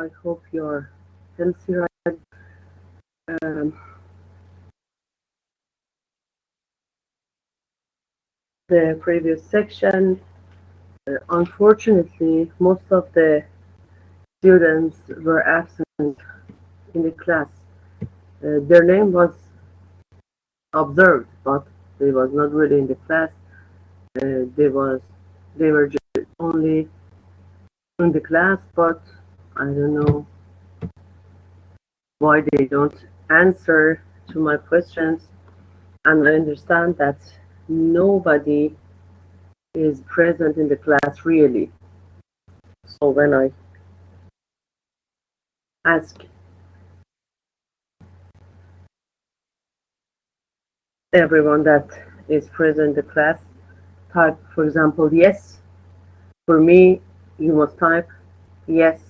I hope you're healthy, right? Um, the previous section, unfortunately, most of the students were absent in the class. Their name was observed, but they was not really in the class. They were just only in the class, but I don't know why they don't answer to my questions. And I understand that nobody is present in the class really. So when I ask everyone that is present in the class, type, for example, yes. For me, you must type, yes,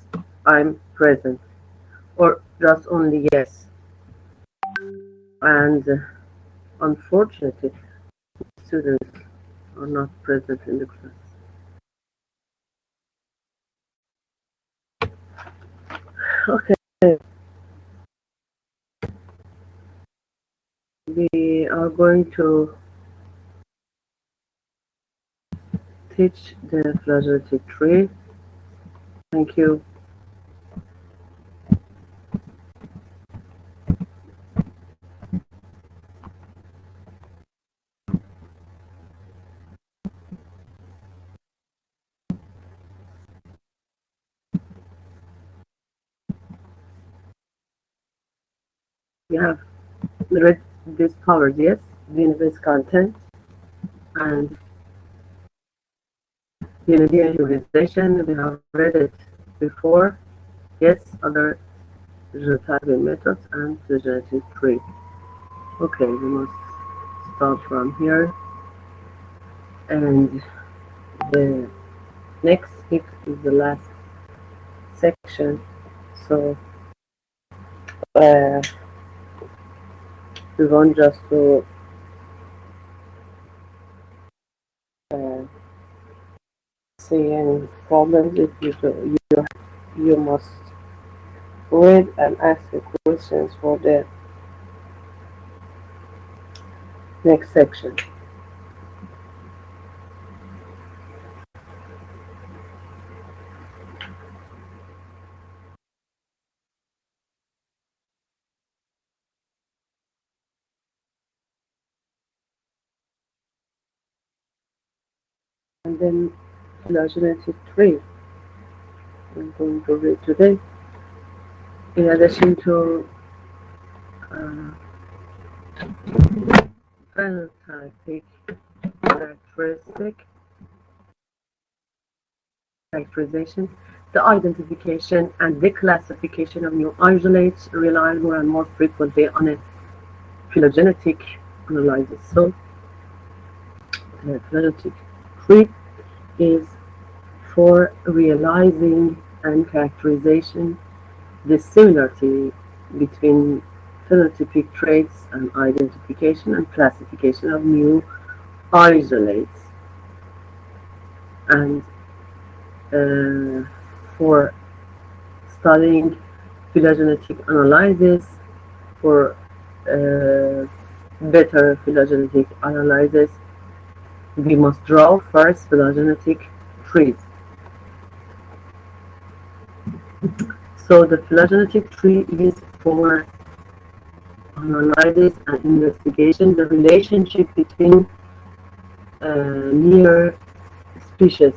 I'm present, or just only yes. And unfortunately, students are not present in the class. Okay, we are going to teach the flagellatic tree. Thank you. We have read this covered, yes, the content and unity and utilization. We have read it before, yes, other genotyping methods and the genetic tree. Okay, we must start from here, and the next week is the last section. So uh, we want just to uh, see any problems. If you must read and ask the questions for the next section. And then phylogenetic tree I'm going to read today. In addition to uh, phenotypic characterization, the identification and the classification of new isolates rely more and more frequently on a phylogenetic analysis. So the phylogenetic tree is for realizing and characterization the similarity between phenotypic traits and identification and classification of new isolates, and for studying phylogenetic analysis, for better phylogenetic analysis, we must draw first phylogenetic trees. So the phylogenetic tree is for analysis and investigation the relationship between near species.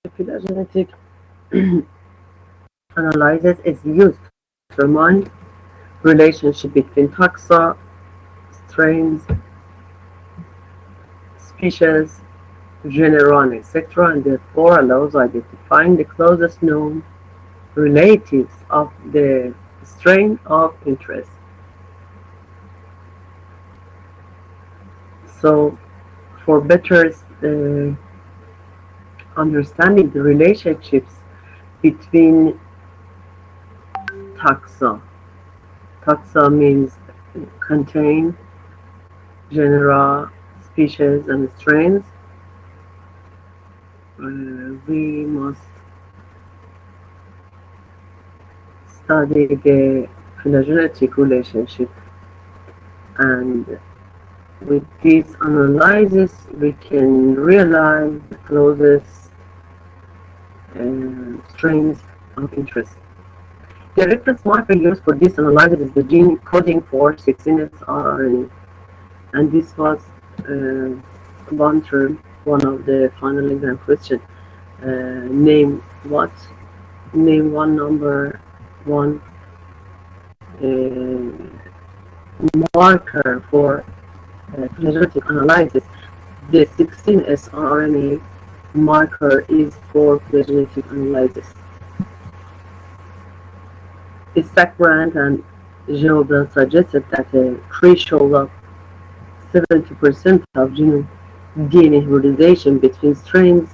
The phylogenetic analysis is used to determine relationship between taxa, strains, species, genera, etc., and therefore allows identifying the closest known relatives of the strain of interest. So, for better understanding the relationships between taxa. Taxa means contain, genera, species, and strains. We must study the phylogenetic relationship, and with this analysis we can realize the closest strains of interest. The reference marker used for this analysis is the gene coding for 16S RNA, and this was one term, one of the final exam question. Name what? Name one number one marker for phylogenetic analysis. The 16S RNA marker is for phylogenetic analysis. Stackbrand and Genobel suggested that a threshold of 70% of genome DNA hybridization between strains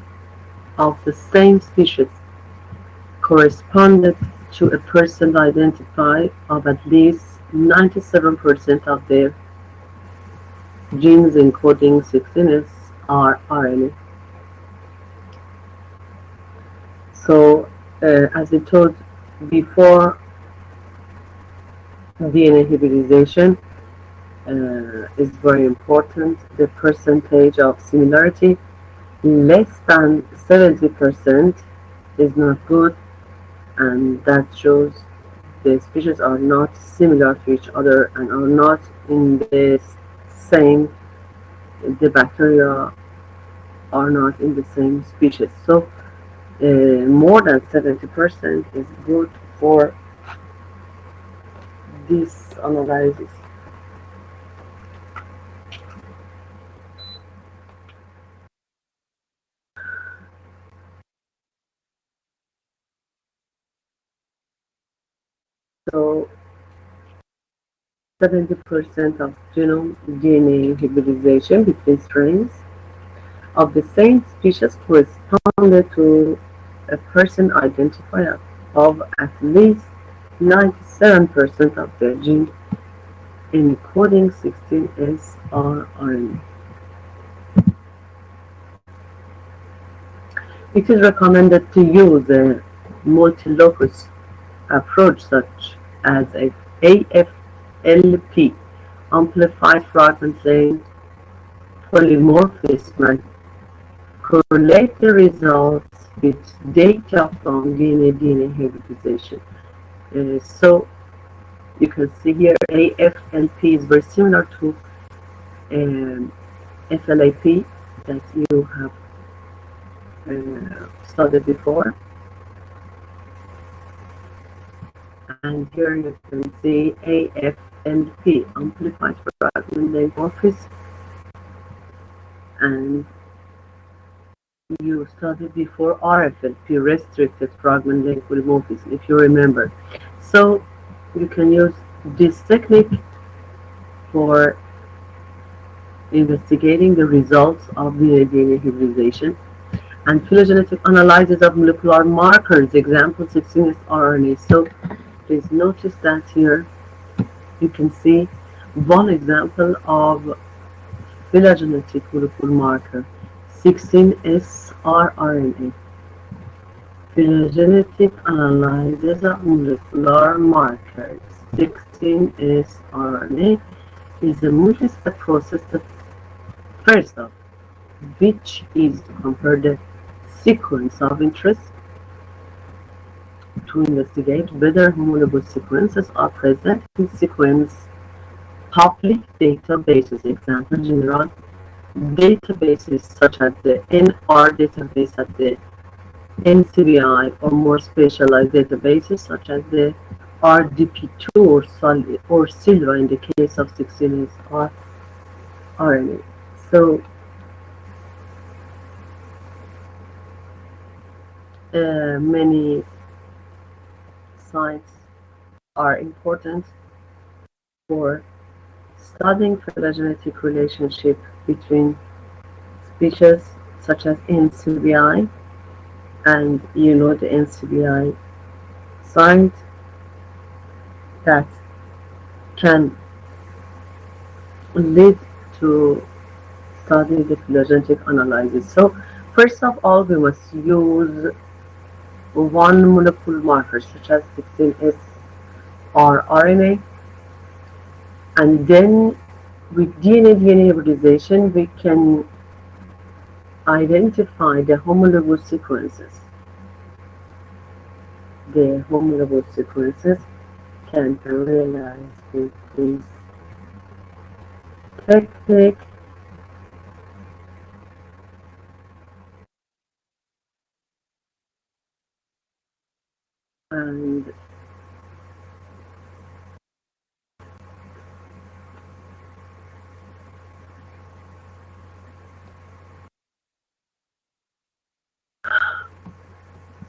of the same species corresponded to a percent identify of at least 97% of their genes encoding 16S RNA. So, as I told before, DNA hybridization is very important. The percentage of similarity less than 70% is not good, and that shows the species are not similar to each other and are not in the same, the bacteria are not in the same species. So more than 70% is good for this analysis. So 70% of genome DNA hybridization between strains of the same species corresponded to a person identifier of at least 97% of the gene encoding 16S RNA. It is recommended to use a multi-locus approach such as a AFLP, amplified fragment length polymorphism, and correlate the results with data from DNA hybridization. So you can see here AFLP is very similar to FLAP that you have studied before. And here you can see AFLP, amplified fragment length polymorphism, and you studied before RFLP, restricted fragment length polymorphism, if you remember. So you can use this technique for investigating the results of DNA hybridization and phylogenetic analysis of molecular markers, example 16S RNA. So please notice that here you can see one example of phylogenetic molecular marker, 16S RNA. Phylogenetic analysis of molecular markers, 16S RNA, is a multi-step process, the first of which is to compare the sequence of interest to investigate whether homologous sequences are present in sequence public databases, example general databases such as the NR database at the NCBI, or more specialized databases such as the RDP2 or SILVA in the case of 16S RNA. So many sites are important for studying phylogenetic relationship between species such as NCBI and you know the NCBI site that can lead to study the phylogenetic analysis. So first of all, we must use one molecule marker such as 16S or RNA, and then with DNA hybridization we can identify the homologous sequences. The homologous sequences can be realized with this technique, and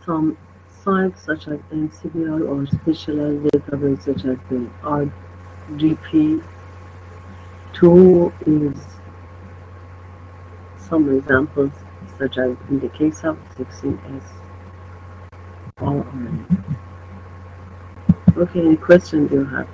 some sites such as NCBI or specialized database such as the RGP2 is some examples, such as in the case of 16S or RNA. Okay, any questions you have?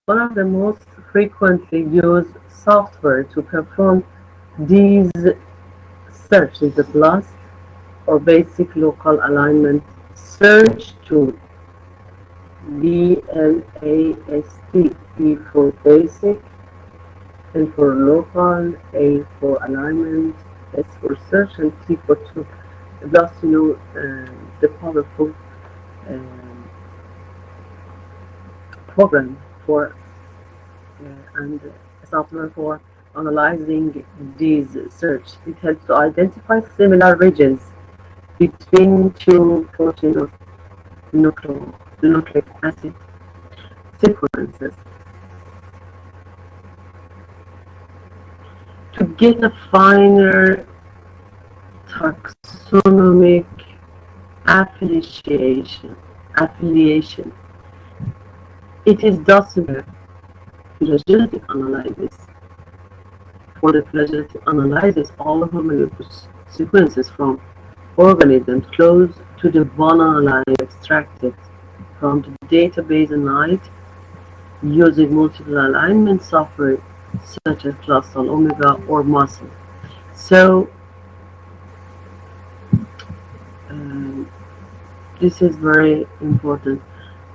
One of the most frequently used software to perform these search is the BLAST, or Basic Local Alignment Search Tool. BLAST, B for basic, L for local, A for alignment, S for search, and T for tool. BLAST, the powerful um, program for and software for analyzing these search. It helps to identify similar regions between two protein or nucleic acid sequences to get a finer taxonomic affiliation. affiliation. It is thus a phylogenetic analysis. For the phylogenetic analysis, all homologous sequences from organisms close to the banana line extracted from the database and using multiple alignment software such as Clustal Omega or Muscle. So um, this is very important.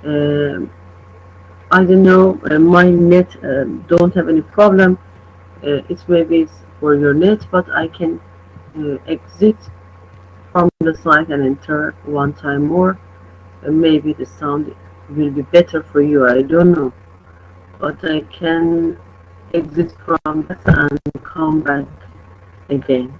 Um, I don't know, my net don't have any problem. It's maybe it's for your net, but I can exit from the site and enter one time more. Maybe the sound will be better for you. I don't know, but I can exit from that and come back again.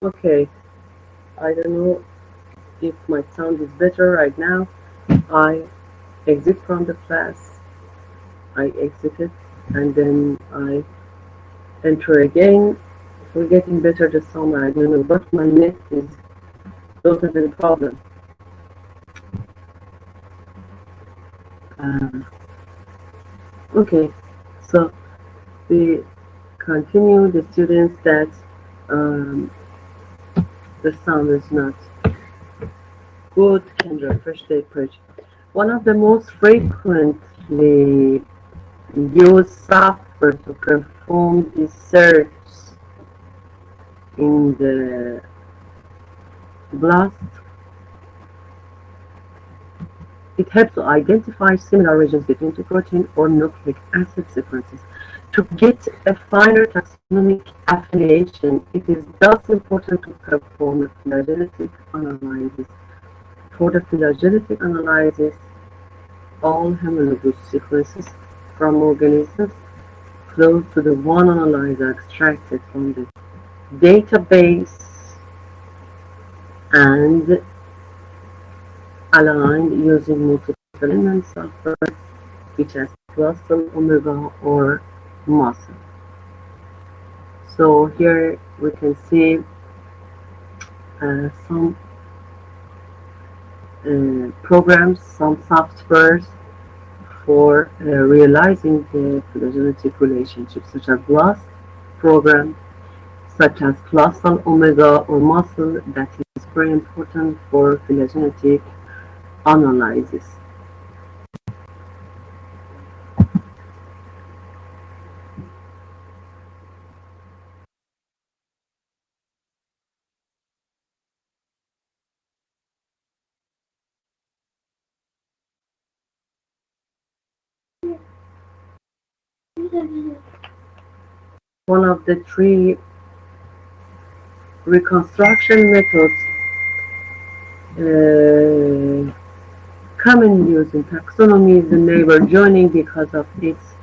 Okay, I don't know if my sound is better right now. I exit from the class. I exited and then I enter again. We're getting better the sound. I don't know, but my net is totally a problem. Uh, okay, so we continue the students that um, the sound is not good can refresh the page. One of the most frequently used software to perform this search in the blast. It helps to identify similar regions between two protein or nucleic acid sequences. To get a finer taxonomic affiliation, it is thus important to perform a phylogenetic analysis. For the phylogenetic analysis, all homologous sequences from organisms close to the one analyzed are extracted from the database and aligned using multiple element software such as Cluster, Omega, or Muscle. So here we can see some programs, some softwares for realizing the phylogenetic relationships, such as BLAST program, such as Cluster, Omega, or Muscle, that is very important for phylogenetic analysis. One of the three reconstruction methods commonly used in taxonomy is the neighbor joining because of its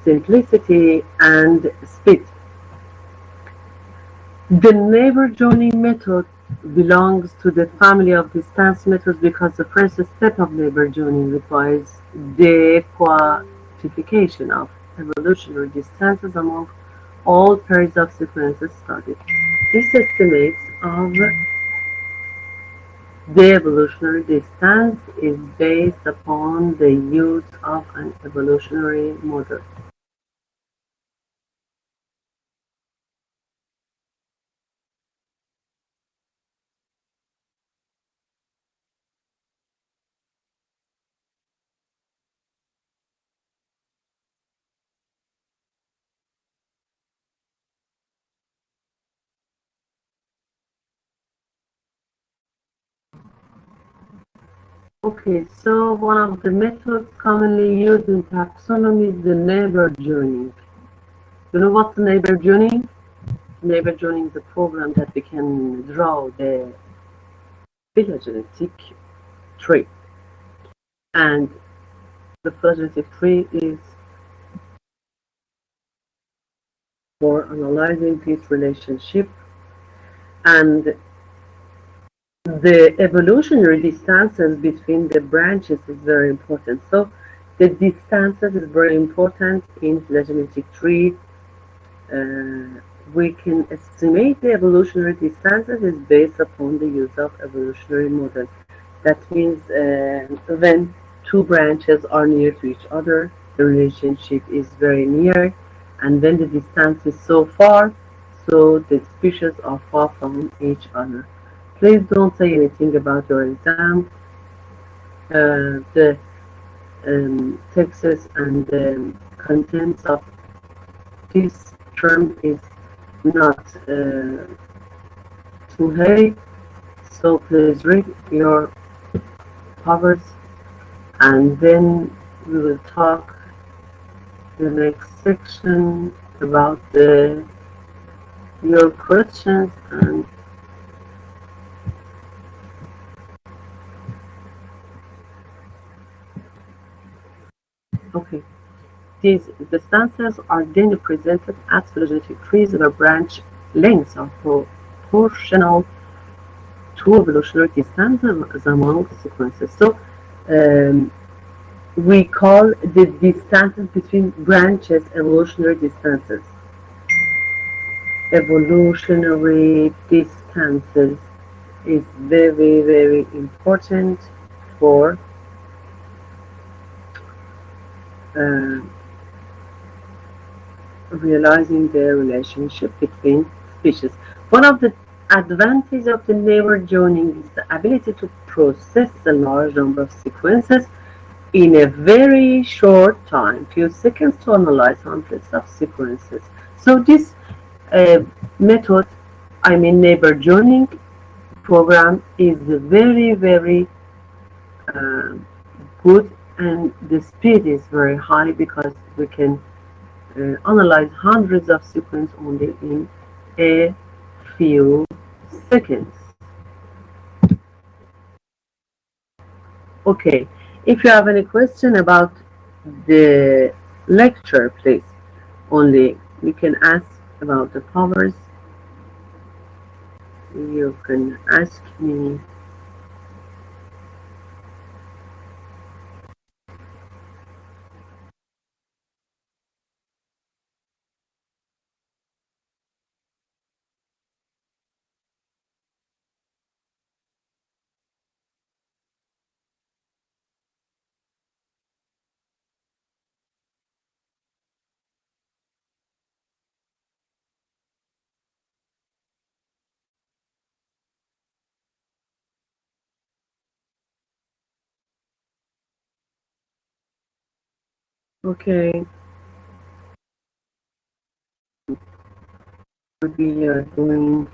simplicity and speed. The neighbor joining method belongs to the family of distance methods because the first step of neighbor joining requires the quantification of evolutionary distances among all pairs of sequences studied. These estimates of the evolutionary distance is based upon the use of an evolutionary model. Okay, so one of the methods commonly used in taxonomy is the neighbor joining. You know what's neighbor joining? Neighbor joining is a program that we can draw the phylogenetic tree. And the phylogenetic tree is for analyzing this relationship, and the evolutionary distances between the branches is very important. So the distances is very important in phylogenetic tree. We can estimate the evolutionary distances is based upon the use of evolutionary model. That means when two branches are near to each other, the relationship is very near, and when the distance is so far, so the species are far from each other. Please don't say anything about your exam. The texts and the contents of this term is not too heavy, so please read your covers, and then we will talk the next section about your questions. And okay, these distances are then represented as phylogenetic trees where branch lengths are proportional to evolutionary distance among sequences. So we call the distances between branches evolutionary distances. Evolutionary distances is very, very important for realizing the relationship between species. One of the advantages of the neighbor joining is the ability to process a large number of sequences in a very short time, few seconds, to analyze hundreds of sequences. So this method, I mean neighbor joining program, is very, very good, and the speed is very high because we can analyze hundreds of sequences only in a few seconds. Okay, if you have any question about the lecture, please only you can ask about the powers. You can ask me. Okay, we are going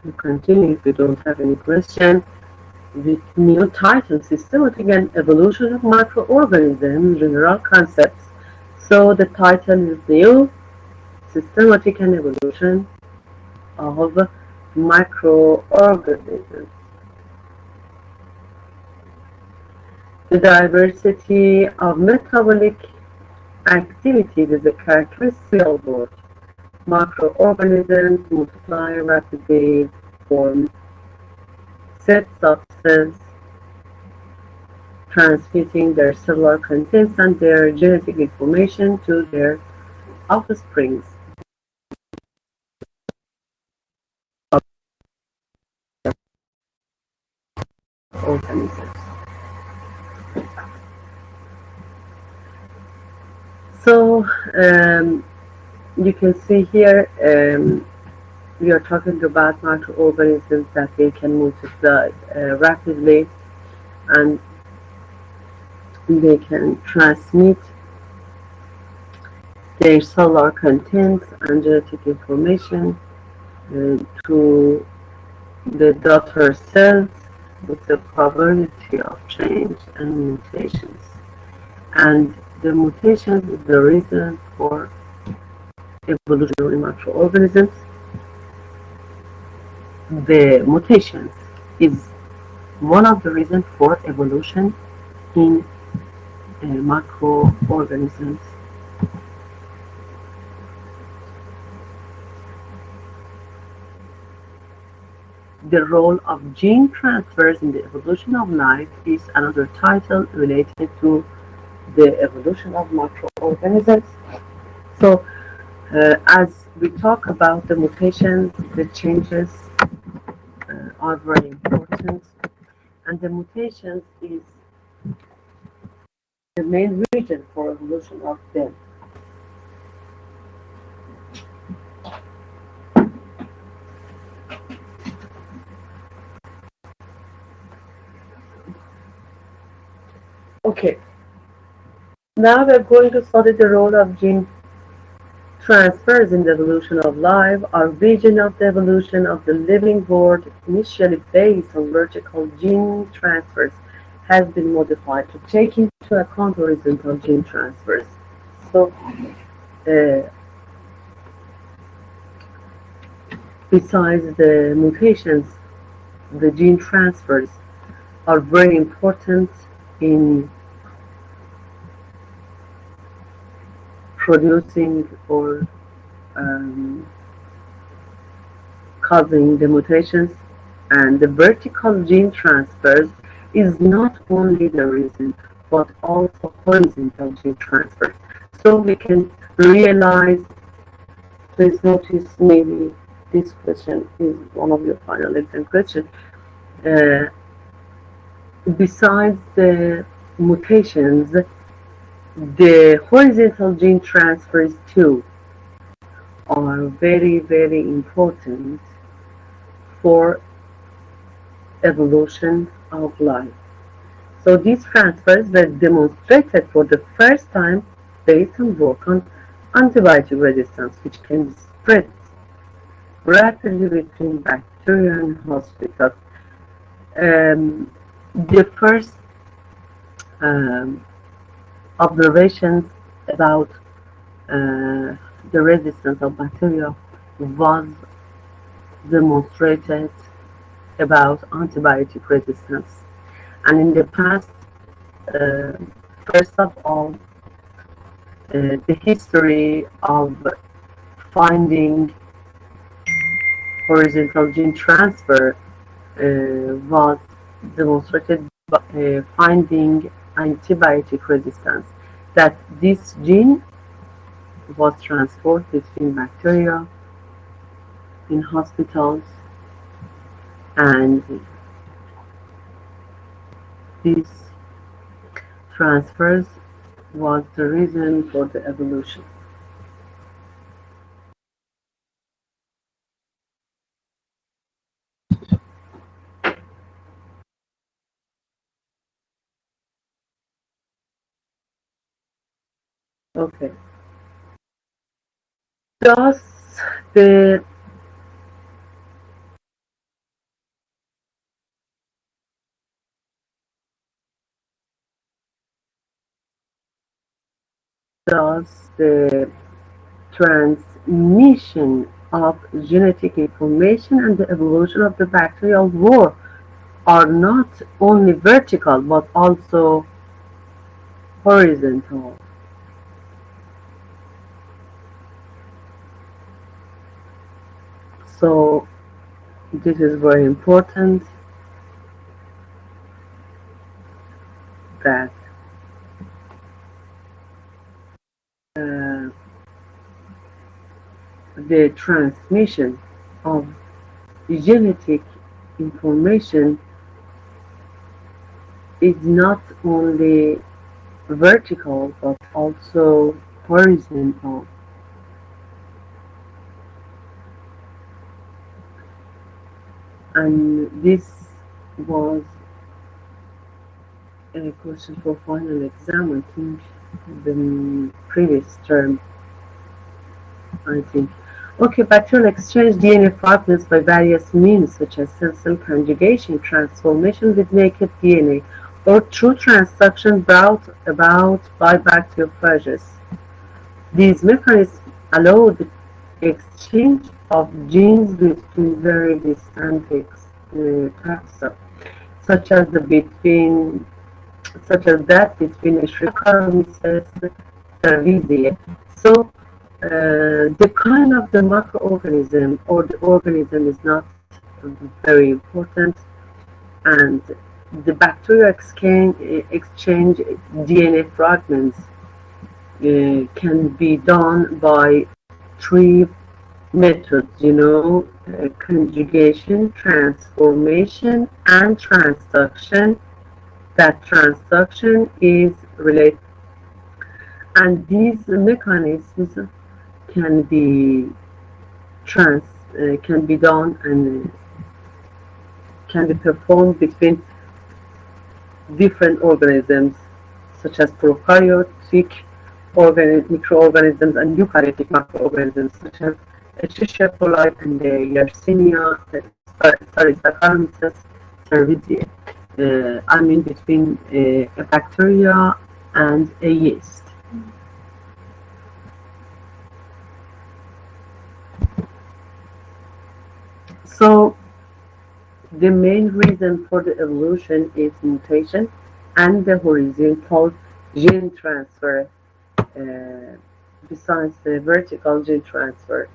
to continue if you don't have any question with new title, Systematic and Evolution of Microorganisms, General Concepts. So the title is new, Systematic and Evolution of Microorganisms. The diversity of metabolic activity is a characteristic of both microorganisms multiply rapidly, form set substance, transmitting their cellular contents and their genetic information to their offsprings. Organisms. So you can see here we are talking about microorganisms that they can multiply rapidly, and they can transmit their cellular contents and genetic information to the daughter cells with the probability of change and mutations. And the mutations is the reason for evolutionary microorganisms. The mutations is one of the reasons for evolution in microorganisms. The role of gene transfers in the evolution of life is another title related to the evolution of microorganisms. So as we talk about the mutations, the changes are very important, and the mutations is the main reason for evolution of them. Okay, now we're going to study the role of gene transfers in the evolution of life. Our vision of the evolution of the living world, initially based on vertical gene transfers, has been modified to take into account horizontal gene transfers. So, besides the mutations, the gene transfers are very important in producing or causing the mutations, and the vertical gene transfers is not only the reason but also horizontal gene transfers. So we can realize, please notice, maybe this question is one of your final exam questions. Uh, Besides the mutations, the horizontal gene transfers too are very, very important for evolution of life. So these transfers were demonstrated for the first time based on work on antibiotic resistance, which can spread rapidly between bacteria and hospitals. The first um, observations about the resistance of bacteria was demonstrated about antibiotic resistance. And in the past, uh, first of all, the history of finding horizontal gene transfer was demonstrated by finding antibiotic resistance, that this gene was transferred between bacteria in hospitals, and these transfers was the reason for the evolution. Okay. Does the does the transmission of genetic information and the evolution of the bacterial world are not only vertical but also horizontal? So this is very important, that uh, the transmission of genetic information is not only vertical but also horizontal. And this was a question for final exam, I think, the previous term, I think. Okay, bacterial exchange DNA fragments by various means such as cell conjugation, transformation with naked DNA, or through transduction brought about by bacteriophages. These mechanisms allow the exchange of genes between very distant taxa, such as that between Escherichia cerevisiae. So the kind of the microorganism or the organism is not very important, and the bacteria exchange DNA fragments can be done by three methods, conjugation, transformation, and transduction. That transduction is related, and these mechanisms can be can be done and can be performed between different organisms, such as prokaryotic microorganisms and eukaryotic macroorganisms, such as Escherichia coli and the Yersinia Saccharomyces cerevisiae. I mean, between a bacteria and a yeast. So the main reason for the evolution is mutation and the horizontal gene transfer, besides the vertical gene transfer.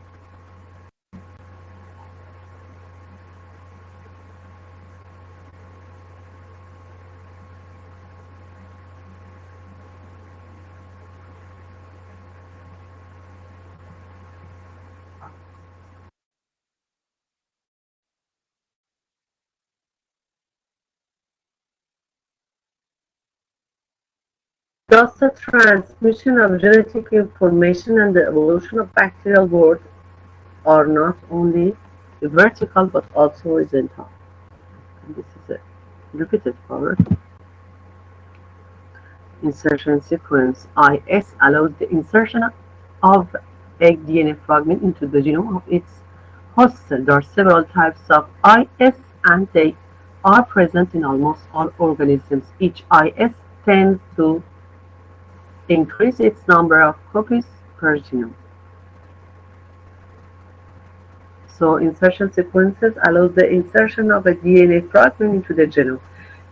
Thus, the transmission of genetic information and the evolution of bacterial world are not only vertical but also horizontal. And this is a repeated power. Insertion sequence IS allows the insertion of a DNA fragment into the genome of its host cell. There are several types of IS and they are present in almost all organisms. Each IS tends to increase its number of copies per genome. So insertion sequences allow the insertion of a DNA fragment into the genome.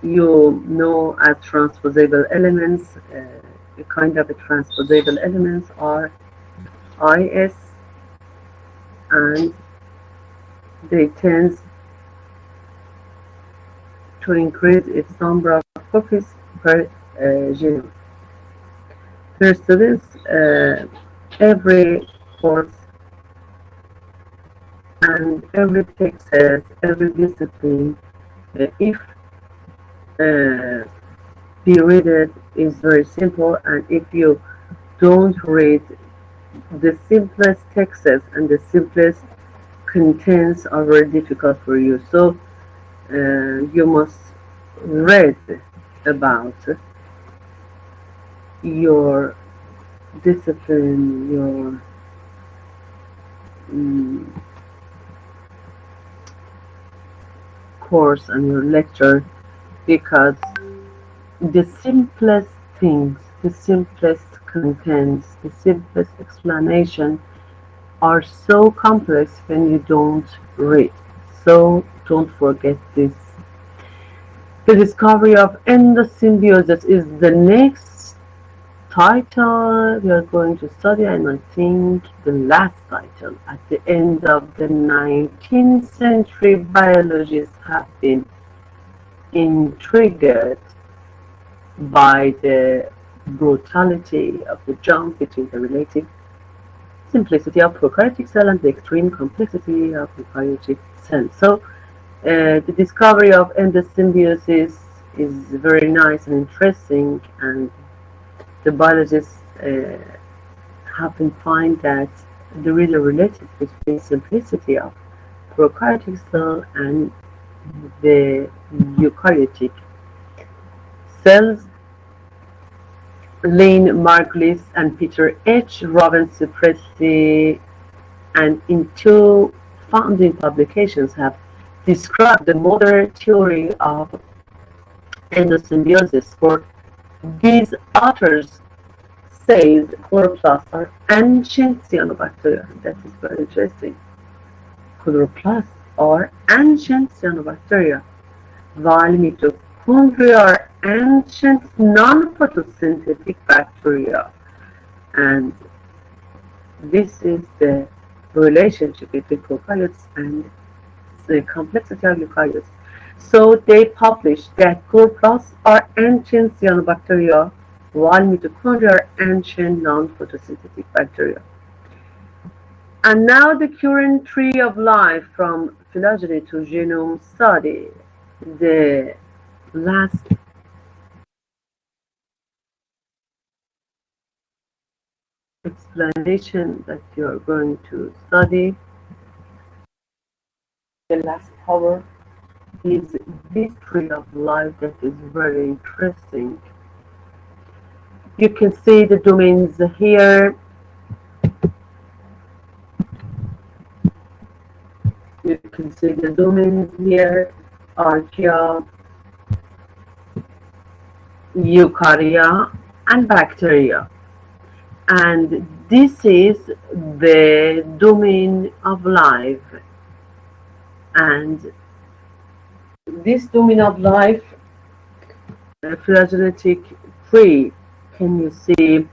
You know, as transposable elements, a kind of a transposable elements are IS, and they tend to increase its number of copies per genome. For students, every course and every texas, every discipline, if be read it is very simple, and if you don't read the simplest texts and the simplest contents are very difficult for you. So you must read about your discipline, your course and your lecture, because the simplest things, the simplest contents, the simplest explanation are so complex when you don't read. So don't forget this. The discovery of endosymbiosis is the next title we are going to study, and I think the last title. At the end of the 19th century, biologists have been intrigued by the brutality of the jump between the relative simplicity of prokaryotic cell and the extreme complexity of eukaryotic cell. So the discovery of endosymbiosis is very nice and interesting, and the biologists have been find that there is a relationship between simplicity of prokaryotic cell and the eukaryotic cells. Lane Margulis and Peter H. Ravensbrück, and in two founding publications have described the modern theory of endosymbiosis. For these authors says chloroplasts are ancient cyanobacteria. That is very interesting. Chloroplasts are ancient cyanobacteria, while mitochondria are ancient non-photosynthetic bacteria. And this is the relationship between prokaryotes and the complexity of eukaryotes. So they published that chloroplasts are ancient cyanobacteria, while mitochondria are ancient non-photosynthetic bacteria. And now the current tree of life, from phylogeny to genome study. The last explanation that you are going to study, the last power, is this tree of life that is very interesting. You can see the domains here. You can see the domains here: archaea, eukarya, and bacteria. And this is the domain of life. And this domain of life, phylogenetic tree, can you see?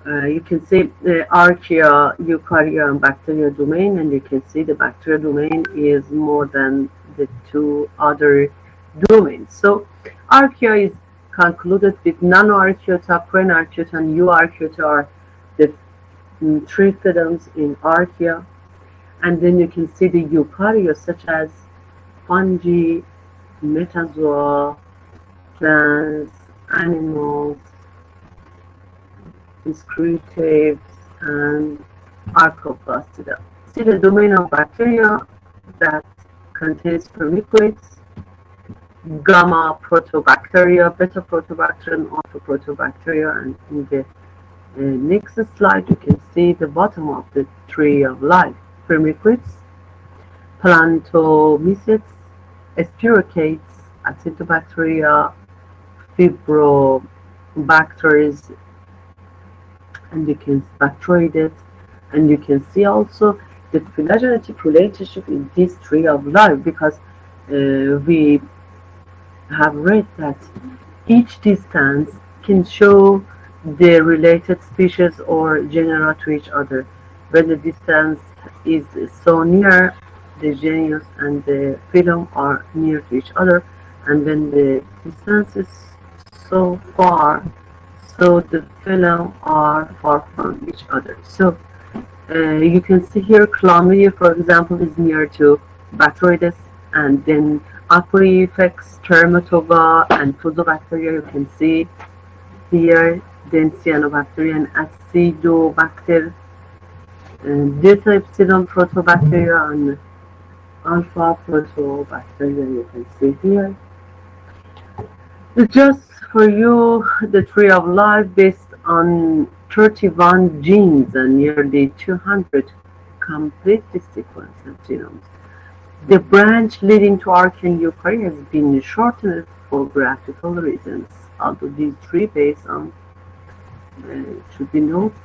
You can see the archaea, eukarya, and bacteria domain, and you can see the bacteria domain is more than the two other domains. So archaea is concluded with nanoarchaeota, prenarchaeota, and euarchaeota are the three phylums in archaea. And then you can see the eukarya, such as fungi, metazoa, plants, animals, secretives, and archoplastida. See the domain of bacteria that contains firmicutes, gamma protobacteria, beta protobacteria, and alpha protobacteria. And in the next slide, you can see the bottom of the tree of life. Firmicutes, plantomycetes, spirochetes, acidobacteria, fibrobacteries, and you can bacteroidetes, and you can see also the phylogenetic relationship in this tree of life, because we have read that each distance can show the related species or genera to each other. When the distance is so near, the genus and the phylum are near to each other, and when the distance is so far, so the phylum are far from each other. So you can see here chlamydia, for example, is near to bacteroides, and then Aquifex, Spermatoga, and Fusobacteria you can see here, then Cyanobacteria and Acidobacter, and Delta Epsilon Protobacteria and Alpha Protobacteria you can see here. It's just for you the tree of life based on 31 genes and nearly 200 completely sequenced genomes. The branch leading to archaean eukarya has been shortened for graphical reasons, although these three based on should be noted.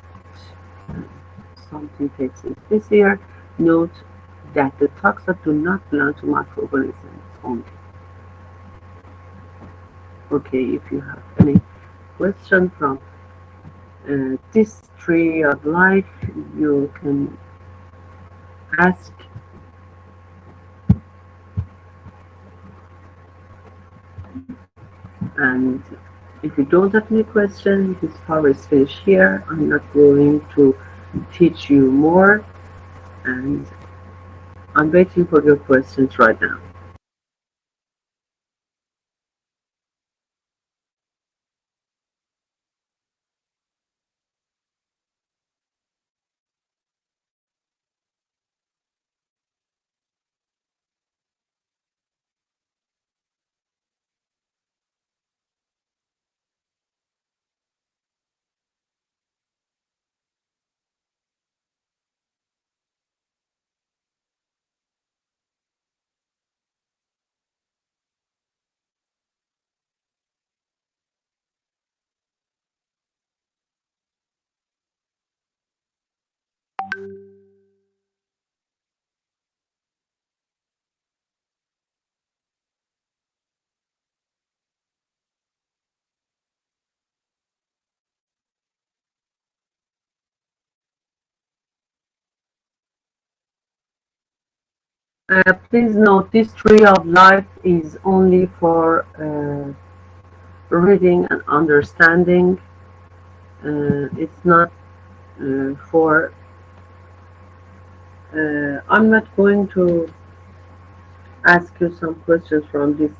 Something takes place here. Note that the taxa do not belong to microorganisms only. Okay, if you have any question from this tree of life, you can ask. And if you don't have any questions, this part is finished here. I'm not going to teach you more, and I'm waiting for your questions right now. Please note this tree of life is only for reading and understanding. It's not for I'm not going to ask you some questions from this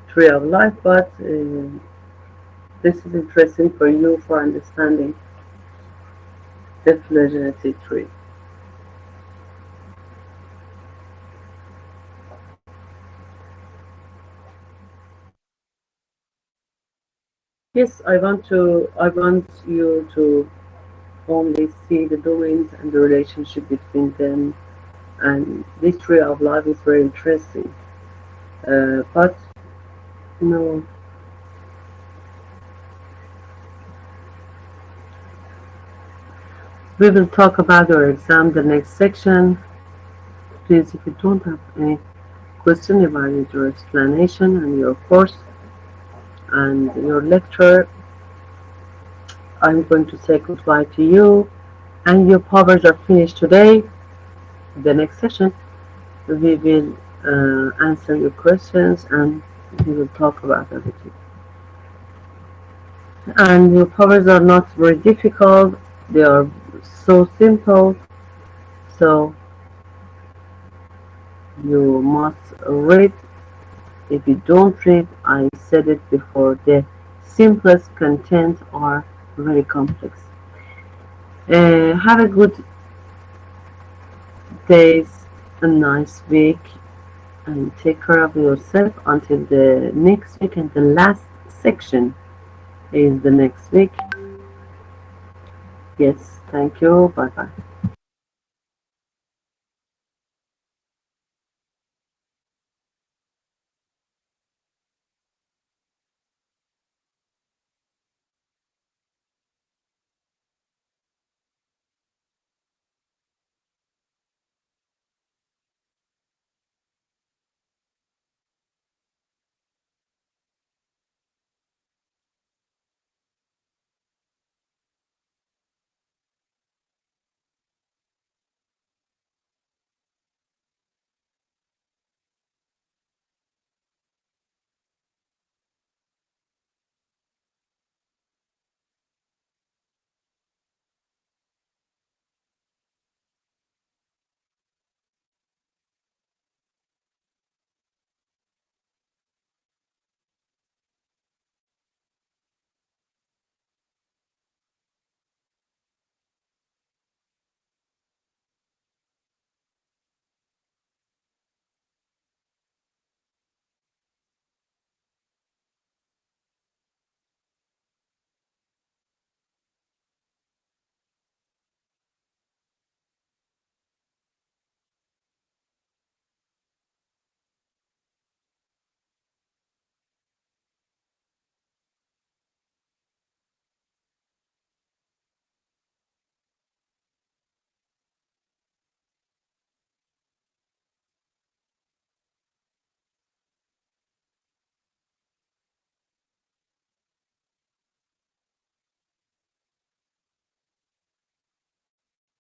tree of life, but this is interesting for you for understanding the phylogenetic tree. Yes, I want you to only see the domains and the relationship between them, and this tree of life is very interesting. But no, we will talk about your exam the next section. Please, if you don't have any question about your explanation and your course and your lecture, I'm going to say goodbye to you, and your powers are finished today. The next session we will answer your questions and we will talk about everything. And your powers are not very difficult, they are so simple, so you must read. If you don't read, I said it before, the simplest content are very complex. Have a good days, a nice week, and take care of yourself until the next week. And the last section is the next week. Yes, thank you. Bye bye.